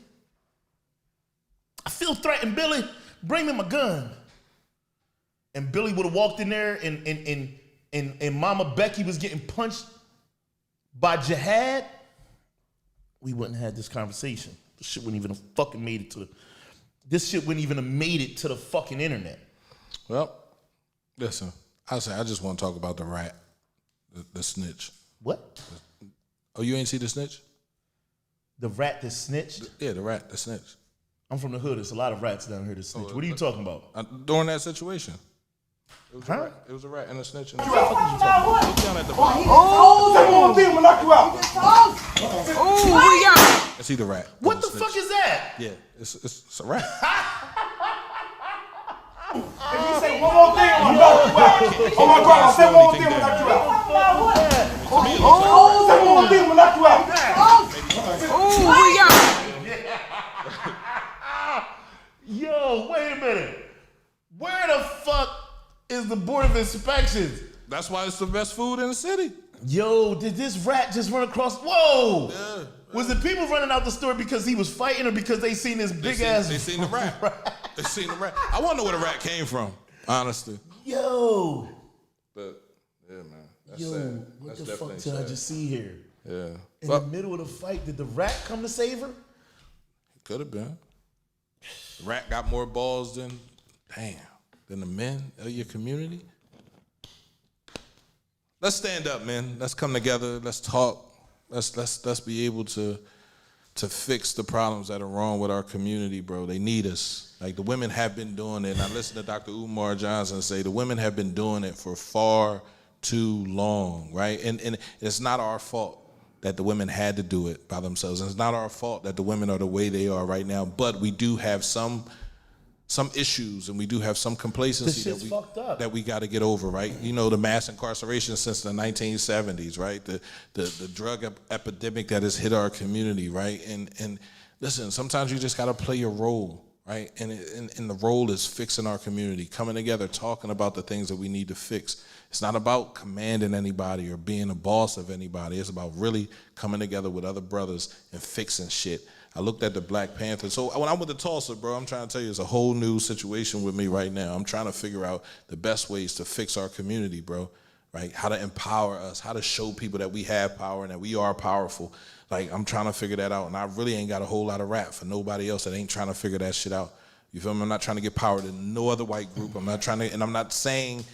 I feel threatened, Billy. Bring me my gun." And Billy would have walked in there, and Mama Becky was getting punched by Jihad, we wouldn't have had this conversation. This shit wouldn't even have fucking made it to the. This shit wouldn't even have made it to the fucking internet. Well, listen, I just want to talk about the rat, the snitch. What? Oh, you ain't see the snitch? The rat that snitched? Yeah, the rat that snitched. I'm from the hood. There's a lot of rats down here that snitch. What are you talking about? During that situation. It was a rat and a snitch. Look down at the bottom. Oh, I'm gonna knock you out. Oh, I see the rat. What the fuck is that? Yeah, it's a rat. If you say one more thing, I'm gonna knock you out. Oh my God, say one more thing, I'm gonna knock you out. Oh, say one more thing, I'm gonna knock you out. Yo, wait a minute. Where the fuck is the Board of Inspections? That's why it's the best food in the city. Yo, did this rat just run across? Whoa! Yeah. Was the people running out the store because he was fighting, or because they seen this big ass? They seen the rat. They seen the rat. I want to know where the rat came from, honestly. Yo. But yeah, man. That's Yo, sad. what That's the fuck definitely did I sad. just see here? Yeah. In the middle of the fight, did the rat come to save her? Could have been. The rat got more balls than the men of your community. Let's stand up, man. Let's come together. Let's talk. Let's be able to fix the problems that are wrong with our community, bro. They need us. Like, the women have been doing it. And I listened to Dr. Umar Johnson say the women have been doing it for far too long, right? And it's not our fault that the women had to do it by themselves. And it's not our fault that the women are the way they are right now. But we do have some issues, and we do have some complacency that we got to get over, right? You know, the mass incarceration since the 1970s, right? The drug epidemic that has hit our community, right? And listen, sometimes you just got to play your role, right? And the role is fixing our community, coming together, talking about the things that we need to fix. It's not about commanding anybody or being a boss of anybody. It's about really coming together with other brothers and fixing shit. I looked at the Black Panther. So when I went to Tulsa, bro, I'm trying to tell you, it's a whole new situation with me right now. I'm trying to figure out the best ways to fix our community, bro, right? How to empower us, how to show people that we have power and that we are powerful. Like, I'm trying to figure that out, and I really ain't got a whole lot of rap for nobody else that ain't trying to figure that shit out. You feel me? I'm not trying to give power to no other white group. I'm not trying to, and I'm not saying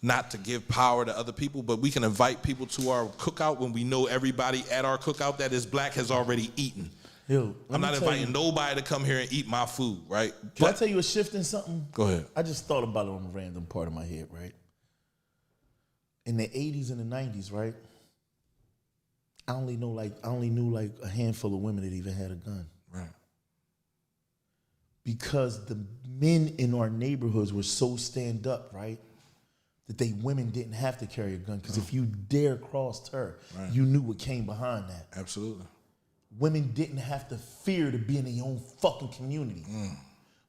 not to give power to other people, but we can invite people to our cookout when we know everybody at our cookout that is black has already eaten. Yo, I'm not inviting nobody to come here and eat my food, right? Can I tell you a shift in something? Go ahead. I just thought about it on a random part of my head, right? In the 80s and the 90s, right? I only knew like a handful of women that even had a gun. Right. Because the men in our neighborhoods were so stand up, right? That women didn't have to carry a gun. Because if you dare crossed her, you knew what came behind that. Absolutely. Women didn't have to fear to be in their own fucking community.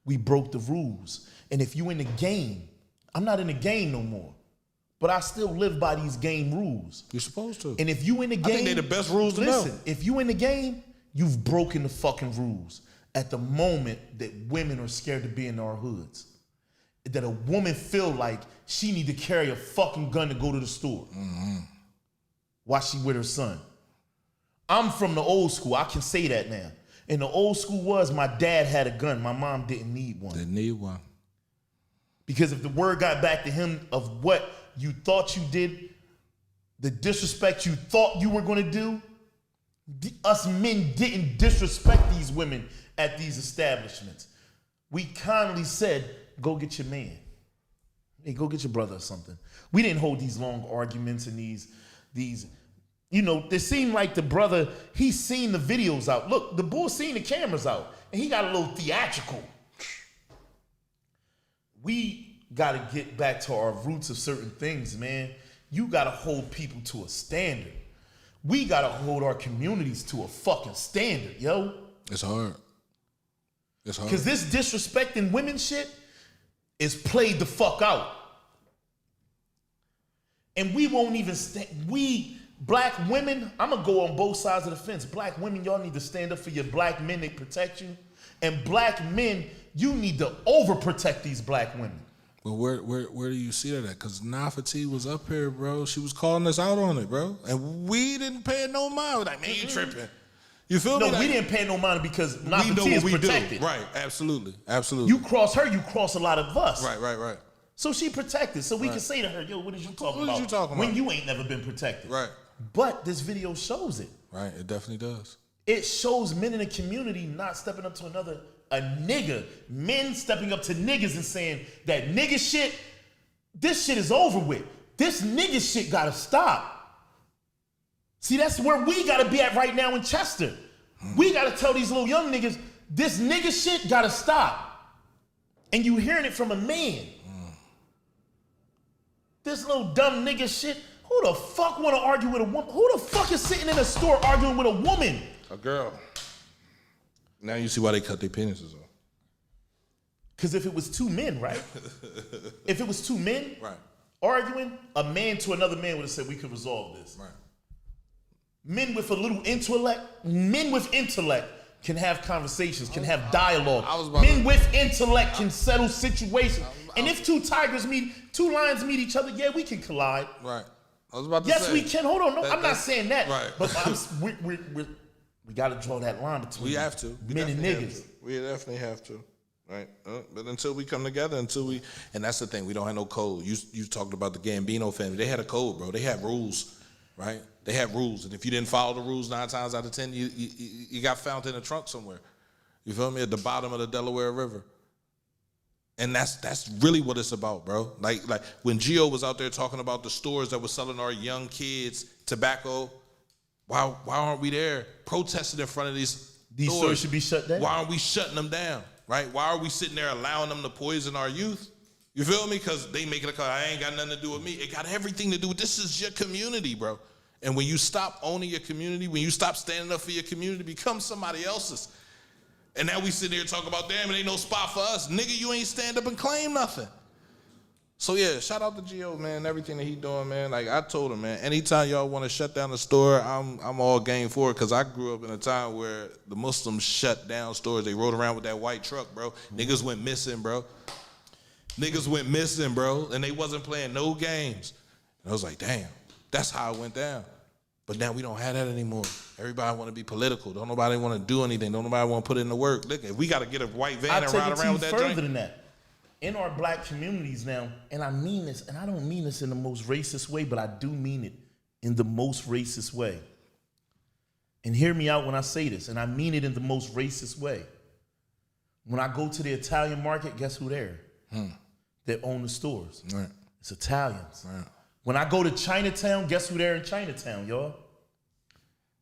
We broke the rules. And if you in the game, I'm not in the game no more, but I still live by these game rules. You're supposed to. And if you in the game, I think they're the best rules to know. Listen, if you in the game, you've broken the fucking rules at the moment that women are scared to be in our hoods. That a woman feel like she need to carry a fucking gun to go to the store while she with her son. I'm from the old school. I can say that now. And the old school was my dad had a gun. My mom didn't need one. Didn't need one. Because if the word got back to him of what you thought you did, the disrespect you thought you were going to do, us men didn't disrespect these women at these establishments. We kindly said, go get your man. Hey, go get your brother or something. We didn't hold these long arguments and these you know, it seemed like the brother, he seen the videos out. Look, the bull seen the cameras out, and he got a little theatrical. We got to get back to our roots of certain things, man. You got to hold people to a standard. We got to hold our communities to a fucking standard, yo. It's hard. It's hard. Because this disrespecting women shit is played the fuck out. And we won't even black women, I'm gonna go on both sides of the fence. Black women, y'all need to stand up for your black men that protect you. And black men, you need to overprotect these black women. Well, where do you see that at? Because Nafati was up here, bro. She was calling us out on it, bro. And we didn't pay no mind. We're like, man, you tripping. You feel me? No, like, we didn't pay no mind because Nafati is protected. Right, absolutely, absolutely. You cross her, you cross a lot of us. Right. So she protected. So we can say to her, yo, what is you talking about? What is you talking when about? you ain't never been protected. Right. But this video shows it. Right, it definitely does. It shows men in the community not stepping up to a nigga. Men stepping up to niggas and saying that nigga shit, this shit is over with. This nigga shit gotta stop. See, that's where we gotta be at right now in Chester. We gotta tell these little young niggas, this nigga shit gotta stop. And you hearing it from a man. This little dumb nigga shit, who the fuck wanna argue with a woman? Who the fuck is sitting in a store arguing with a woman? A girl. Now you see why they cut their penises off. Because if it was two men, right? If it was two men Right. arguing, a man to another man would have said, we could resolve this. Right. Men with a little intellect, men with intellect can have conversations, can have dialogue. Men with intellect can settle situations. And if two lions meet each other, yeah, we can collide. Right. I was about to say. Yes, we can. Hold on. No, I'm not saying that. Right. But we got to draw that line between We have to. We men and definitely niggas. have to. We definitely have to. Right. But until we come together, and that's the thing, we don't have no code. You talked about the Gambino family. They had a code, bro. They had rules, right? They had rules. And if you didn't follow the rules 9 times out of 10, you got found in a trunk somewhere. You feel me? At the bottom of the Delaware River. And that's really what it's about, bro. Like when Gio was out there talking about the stores that were selling our young kids tobacco, why aren't we there protesting in front of these stores should be shut down. Why aren't we shutting them down, right? Why are we sitting there allowing them to poison our youth? You feel me? Because they making a call, I ain't got nothing to do with me. It got everything to do with, this is your community, bro. And when you stop owning your community, when you stop standing up for your community, become somebody else's. And now we sit here talking about, damn, it ain't no spot for us. Nigga, you ain't stand up and claim nothing. So yeah, shout out to Gio, man, everything that he doing, man. Like I told him, man, anytime y'all want to shut down the store, I'm all game for it, because I grew up in a time where the Muslims shut down stores. They rode around with that white truck, bro. Niggas went missing, bro. Niggas went missing, bro, and they wasn't playing no games. And I was like, damn, that's how it went down. But now we don't have that anymore. Everybody want to be political. Don't nobody want to do anything. Don't nobody want to put in the work. Look, if we got to get a white van and ride around with that further joint. than that. In our black communities now, and I mean this, and I don't mean this in the most racist way, but I do mean it in the most racist way. And hear me out when I say this, and I mean it in the most racist way. When I go to the Italian market, guess who there? That own the stores. Right. It's Italians. Right. When I go to Chinatown, guess who there in Chinatown, y'all?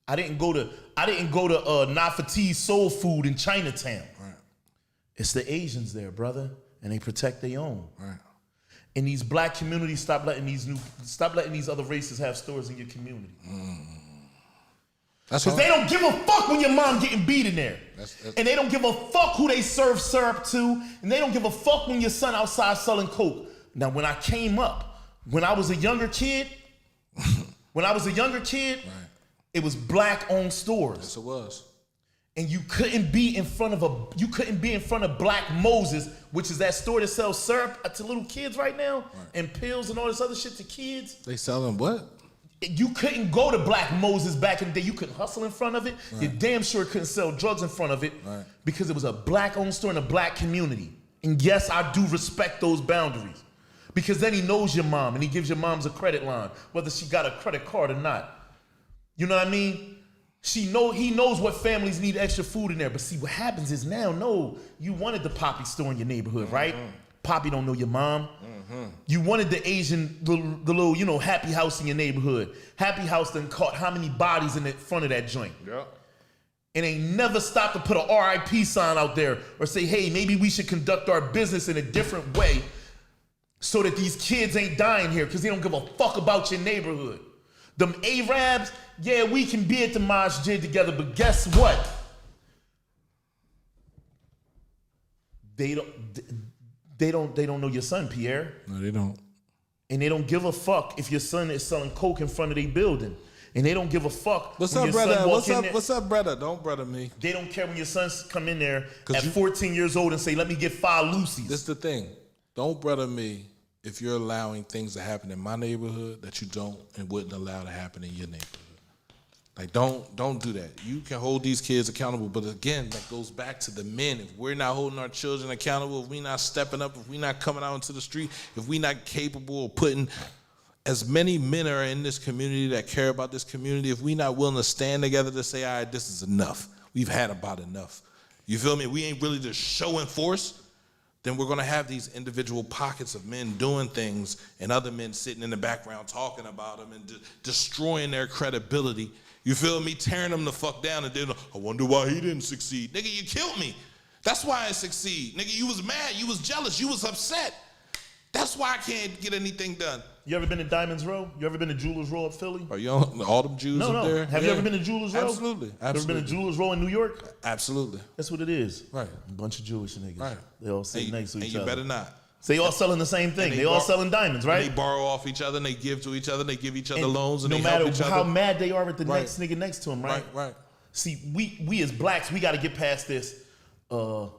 I didn't go to Nafati's Soul Food in Chinatown. Right. It's the Asians there, brother, and they protect their own. Right. In these black communities, stop letting these other races have stores in your community. That's Because they don't give a fuck when your mom getting beat in there. That's- And they don't give a fuck who they serve syrup to. And they don't give a fuck when your son outside selling coke. Now, when I came up, when I was a younger kid, it was black-owned stores. Yes, it was. And you couldn't be in front of Black Moses, which is that store that sells syrup to little kids right now, and pills and all this other shit to kids. They selling what? You couldn't go to Black Moses back in the day. You couldn't hustle in front of it. You damn sure couldn't sell drugs in front of it because it was a black-owned store in a black community. And yes, I do respect those boundaries, because then he knows your mom and he gives your moms a credit line, whether she got a credit card or not. You know what I mean? He knows what families need extra food in there. But see, what happens is now, you wanted the Poppy store in your neighborhood, right? Poppy don't know your mom. You wanted the Asian, the little, Happy House in your neighborhood. Happy House done caught how many bodies in the front of that joint? Yeah. And they never stopped to put a RIP sign out there or say, hey, maybe we should conduct our business in a different way so that these kids ain't dying here, because they don't give a fuck about your neighborhood. Them Arabs, yeah, we can be at the masjid together, but guess what? They don't know your son, Pierre. No, they don't. And they don't give a fuck if your son is selling coke in front of their building. And they don't give a fuck. What's when up, your son brother? walk in there. What's up, brother? Don't brother me. They don't care when your sons come in there at 14 years old and say, let me get 5 Lucy's. This is the thing. Don't brother me if you're allowing things to happen in my neighborhood that you don't and wouldn't allow to happen in your neighborhood. Like, don't do that. You can hold these kids accountable, but again, that goes back to the men. If we're not holding our children accountable, if we're not stepping up, if we're not coming out into the street, if we're not capable of putting, as many men are in this community that care about this community, if we're not willing to stand together to say, all right, this is enough. We've had about enough. You feel me? We ain't really just showing force. Then we're gonna have these individual pockets of men doing things and other men sitting in the background talking about them and destroying their credibility. You feel me? Tearing them the fuck down, and then, I wonder why he didn't succeed. Nigga, you killed me. That's why I succeed. Nigga, you was mad, you was jealous, you was upset. That's why I can't get anything done. You ever been to Diamonds Row? You ever been to Jewelers Row up Philly? Are you on all them Jews up there? Have you ever been to Jewelers Row? Absolutely. You ever been to Jewelers Row in New York? Absolutely. That's what it is. Right. A bunch of Jewish niggas. Right. They all sit next to each and you other. better not. So they all selling the same thing. And They all selling diamonds, right? And they borrow off each other, and they give to each other, and they give each other loans, and no they help each matter other. how mad they are at the Right. next nigga next to them, right? Right. See, we as blacks, we got to get past this. All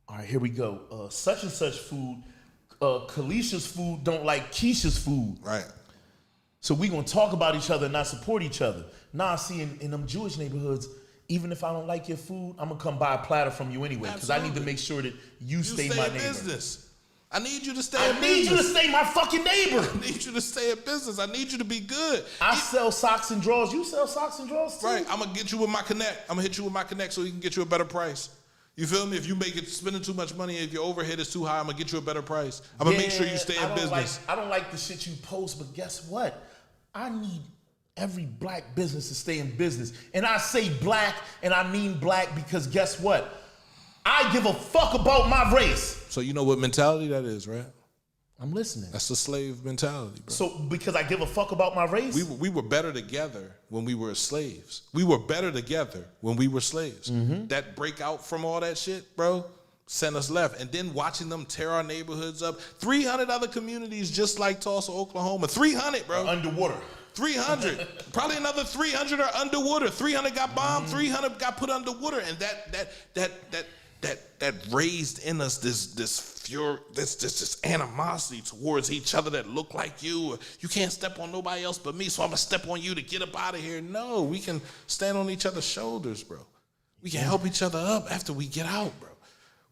right, here we go. Such and such food, Kalisha's food don't like Keisha's food. Right. So we gonna talk about each other and not support each other. Nah, see, in them Jewish neighborhoods, even if I don't like your food, I'm gonna come buy a platter from you anyway, because I need to make sure that you stay my in neighbor. business. I need you to stay I in need you to business. stay my fucking neighbor. I need you to stay in business. I need you to be good. I sell socks and drawers. You sell socks and drawers too? Right. I'm gonna get you with my connect. I'm gonna hit you with my connect so he can get you a better price. You feel me? If you make it spending too much money, if your overhead is too high, I'm gonna get you a better price. I'm gonna make sure you stay in business. I don't like the shit you post, but guess what? I need every black business to stay in business. And I say black, and I mean black because guess what? I give a fuck about my race. So you know what mentality that is, right? I'm listening. That's the slave mentality, bro. So because I give a fuck about my race? We were better together when we were slaves. We were better together when we were slaves. That breakout from all that shit, bro, sent us left. And then watching them tear our neighborhoods up. 300 other communities just like Tulsa, Oklahoma. 300, bro. Underwater. 300. Probably another 300 are underwater. 300 got bombed. 300 got put underwater. And that raised in us this fury, this animosity towards each other that look like you. You can't step on nobody else but me, so I'm gonna step on you to get up out of here. No, we can stand on each other's shoulders, bro. We can help each other up after we get out, bro.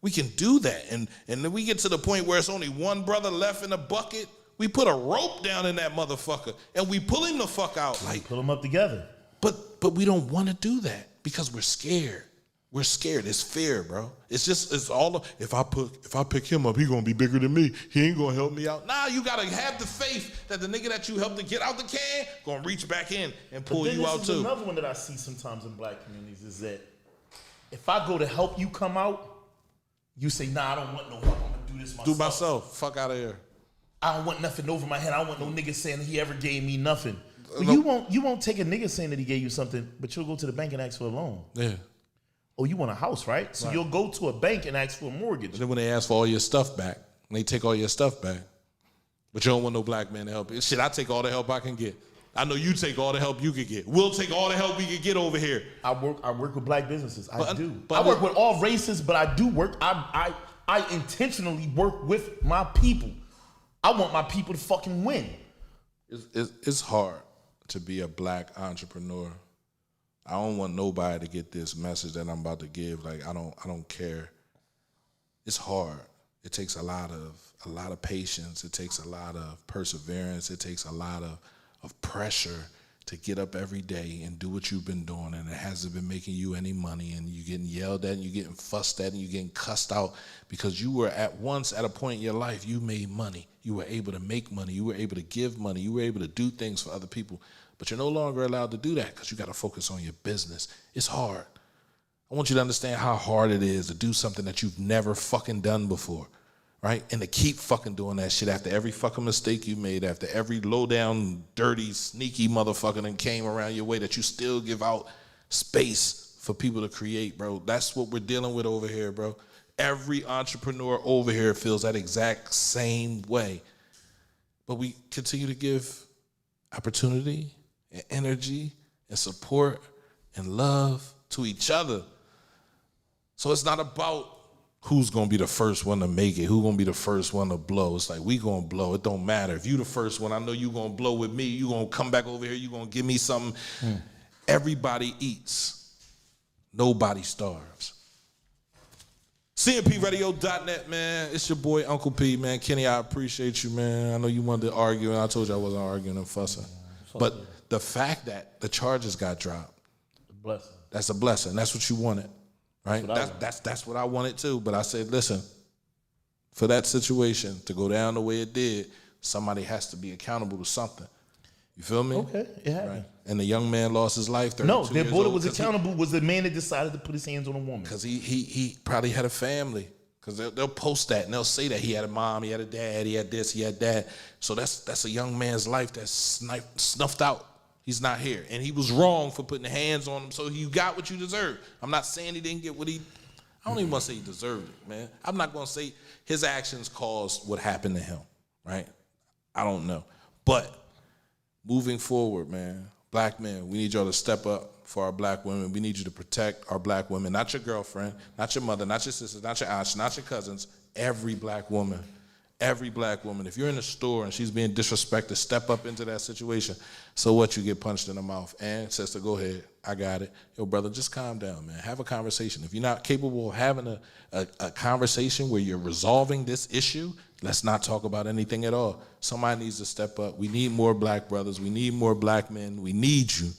We can do that. And then we get to the point where it's only one brother left in the bucket. We put a rope down in that motherfucker and we pull him the fuck out. Like, pull them up together. But we don't want to do that because we're scared. We're scared. It's fear, bro. It's all if I pick him up, he gonna be bigger than me. He ain't gonna help me out. Nah, you gotta have the faith that the nigga that you helped to get out the can gonna reach back in and pull you out too. Another one that I see sometimes in black communities is that if I go to help you come out, you say, nah, I don't want no help. I'm gonna do this myself. Do myself. Fuck out of here. I don't want nothing over my head. I don't want no nigga saying he ever gave me nothing. Well, you won't take a nigga saying that he gave you something, but you'll go to the bank and ask for a loan. Yeah. Oh, you want a house, right? So you'll go to a bank and ask for a mortgage. And then when they ask for all your stuff back, they take all your stuff back. But you don't want no black man to help you. Shit, I take all the help I can get. I know you take all the help you could get. We'll take all the help we can get over here. I work with black businesses. I work with all races, but I do work. I intentionally work with my people. I want my people to fucking win. It's hard to be a black entrepreneur. I don't want nobody to get this message that I'm about to give. Like I don't care. It's hard. It takes a lot of patience. It takes a lot of perseverance. It takes a lot of pressure to get up every day and do what you've been doing, and it hasn't been making you any money, and you're getting yelled at and you're getting fussed at and you're getting cussed out because you were at a point in your life you made money. You were able to make money. You were able to give money. You were able to do things for other people. But you're no longer allowed to do that because you got to focus on your business. It's hard. I want you to understand how hard it is to do something that you've never fucking done before, right? And to keep fucking doing that shit after every fucking mistake you made, after every low down, dirty, sneaky motherfucker that came around your way, that you still give out space for people to create, bro. That's what we're dealing with over here, bro. Every entrepreneur over here feels that exact same way. But we continue to give opportunity and energy and support and love to each other. So it's not about who's gonna be the first one to make it, who's gonna be the first one to blow. It's like, we gonna blow, it don't matter. If you the first one, I know you gonna blow with me, you gonna come back over here, you gonna give me something. Everybody eats, nobody starves. CMPRadio.net, man. It's your boy, Uncle P, man. Kenny, I appreciate you, man. I know you wanted to argue, and I told you I wasn't arguing and fussing. But the fact that the charges got dropped, that's a blessing. That's what you wanted, right? That's what I wanted too. But I said, listen, for that situation to go down the way it did, somebody has to be accountable to something. You feel me? Okay, it happened. Right. And the young man lost his life. No, their boy that was accountable was the man that decided to put his hands on a woman. Because he probably had a family. Because they'll post that and they'll say that he had a mom, he had a dad, he had this, he had that. So that's a young man's life that's snuffed out. He's not here. And he was wrong for putting hands on him, so you got what you deserve. I'm not saying he didn't get what I don't even want to say he deserved it, man. I'm not going to say his actions caused what happened to him, right? I don't know. But moving forward, man, black men, we need y'all to step up for our black women. We need you to protect our black women, not your girlfriend, not your mother, not your sisters, not your aunts, not your cousins, every black woman. Every black woman. If you're in a store and she's being disrespected, step up into that situation. So what, you get punched in the mouth. And sister, go ahead. I got it. Yo, brother, just calm down, man. Have a conversation. If you're not capable of having a conversation where you're resolving this issue, let's not talk about anything at all. Somebody needs to step up. We need more black brothers. We need more black men. We need you.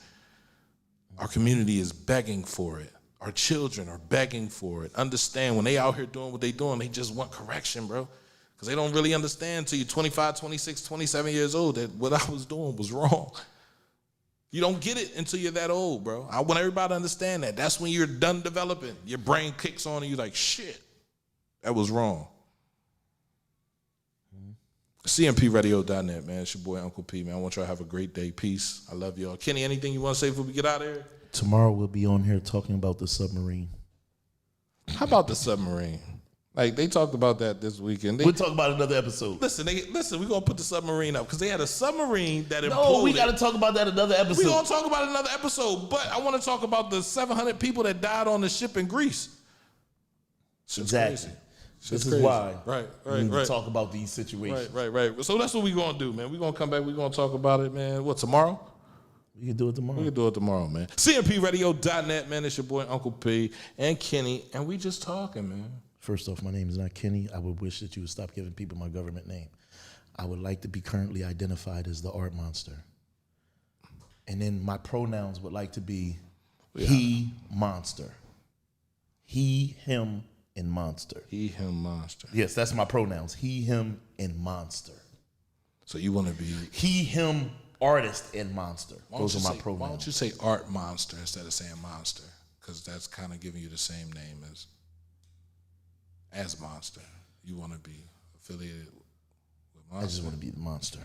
Our community is begging for it. Our children are begging for it. Understand, when they out here doing what they doing, they just want correction, bro. Because they don't really understand till you're 25, 26, 27 years old that what I was doing was wrong. You don't get it until you're that old, bro. I want everybody to understand that. That's when you're done developing. Your brain kicks on and you're like, shit, that was wrong. CMPRadio.net, man. It's your boy Uncle P, man. I want y'all to have a great day. Peace. I love y'all. Kenny, anything you want to say before we get out of here? Tomorrow we'll be on here talking about the submarine. How about the submarine? Like, they talked about that this weekend. We'll talk about another episode. Listen, we're going to put the submarine up because they had a submarine that imploded. No, we got to talk about that another episode. We're going to talk about it another episode, but I want to talk about the 700 people that died on the ship in Greece. Shit's crazy. This is why we need to right. talk about these situations. Right. So that's what we're going to do, man. We're going to come back. We're going to talk about it, man. What, tomorrow? We can do it tomorrow. We can do it tomorrow, man. CMPRadio.net, man. It's your boy Uncle P and Kenny, and we just talking, man. First off, my name is not Kenny. I would wish that you would stop giving people my government name. I would like to be currently identified as the art monster. And then my pronouns would like to be he, monster. He, him, and monster. He, him, monster. Yes, that's my pronouns. He, him, and monster. So you want to be... He, him, artist, and monster. Those are my pronouns. Why don't you say art monster instead of saying monster? Because that's kind of giving you the same name as monster. You want to be affiliated with monster? I just want to be the monster.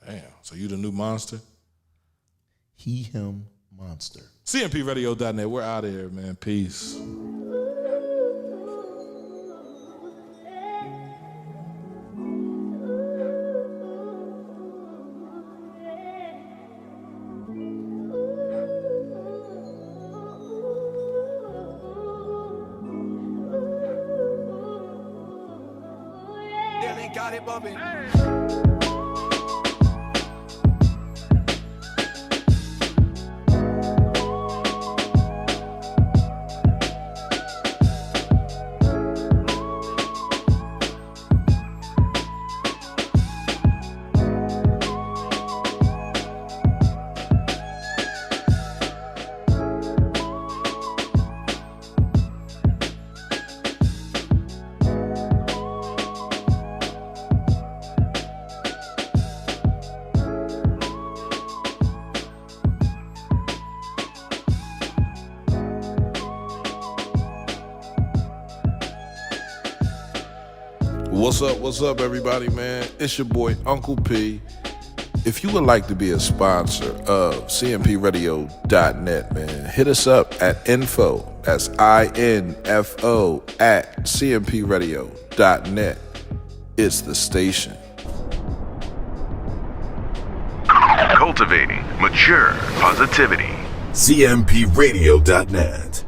Damn. So you the new monster? He, him, monster. CMPRadio.net. We're out of here, man. Peace. Yeah, they got it bumping. What's up, everybody, man? It's your boy, Uncle P. If you would like to be a sponsor of CMPRadio.net, man, hit us up at info, that's INFO, at CMPRadio.net. It's the station. Cultivating mature positivity. CMPRadio.net.